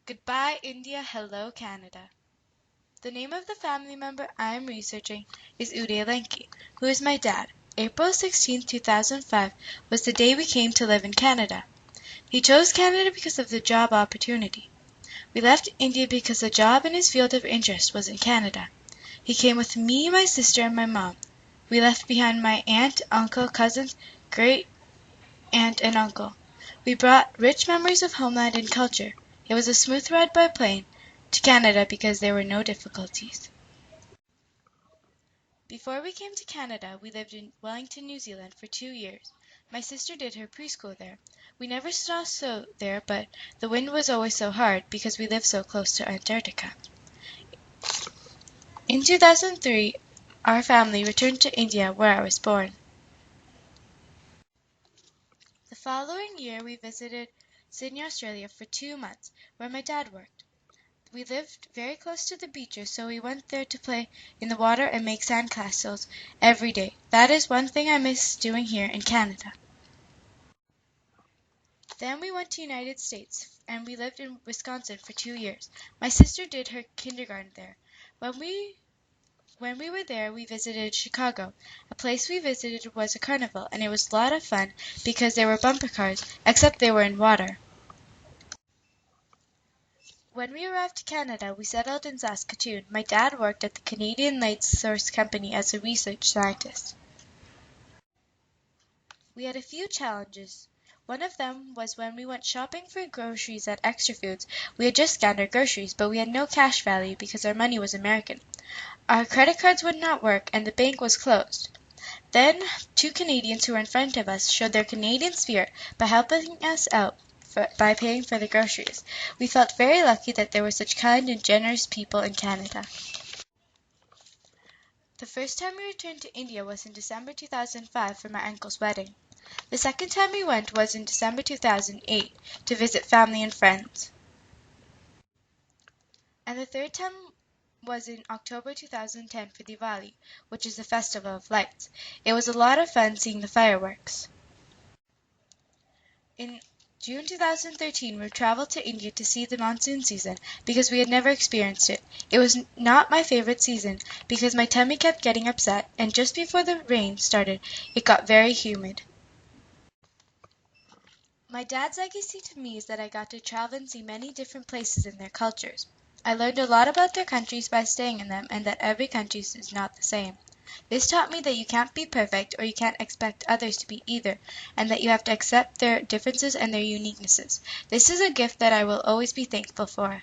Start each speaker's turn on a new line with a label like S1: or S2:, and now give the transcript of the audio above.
S1: Goodbye, India. Hello, Canada. The name of the family member I am researching is Uday Lenki, who is my dad. April 16, 2005 was the day we came to live in Canada. He chose Canada because of the job opportunity. We left India because the job in his field of interest was in Canada. He came with me, my sister, and my mom. We left behind my aunt, uncle, cousins, great aunt, and uncle. We brought rich memories of homeland and culture. It was a smooth ride by plane to Canada because there were no difficulties. Before we came to Canada, we lived in Wellington, New Zealand for 2 years. My sister did her preschool there. We never saw snow there, but the wind was always so hard because we lived so close to Antarctica. In 2003, our family returned to India where I was born. The following year, we visited Sydney, Australia for 2 months, where my dad worked. We lived very close to the beaches, so we went there to play in the water and make sand castles every day. That is one thing I miss doing here in Canada. Then we went to United States, and we lived in Wisconsin for 2 years. My sister did her kindergarten there. When we were there, we visited Chicago. A place we visited was a carnival, and it was a lot of fun because there were bumper cars, except they were in water. When we arrived to Canada, we settled in Saskatoon. My dad worked at the Canadian Light Source Company as a research scientist. We had a few challenges. One of them was when we went shopping for groceries at Extra Foods. We had just scanned our groceries, but we had no cash value because our money was American. Our credit cards would not work, and the bank was closed. Then 2 Canadians who were in front of us showed their Canadian spirit by helping us out by paying for the groceries. We felt very lucky that there were such kind and generous people in Canada. The first time we returned to India was in December 2005 for my uncle's wedding. The second time we went was in December 2008 to visit family and friends. And the third time was in October 2010 for Diwali, which is the Festival of Lights. It was a lot of fun seeing the fireworks. In June 2013, we traveled to India to see the monsoon season because we had never experienced it. It was not my favorite season because my tummy kept getting upset, and just before the rain started, it got very humid. My dad's legacy to me is that I got to travel and see many different places and their cultures. I learned a lot about their countries by staying in them and that every country is not the same. This taught me that you can't be perfect or you can't expect others to be either, and that you have to accept their differences and their uniquenesses. This is a gift that I will always be thankful for.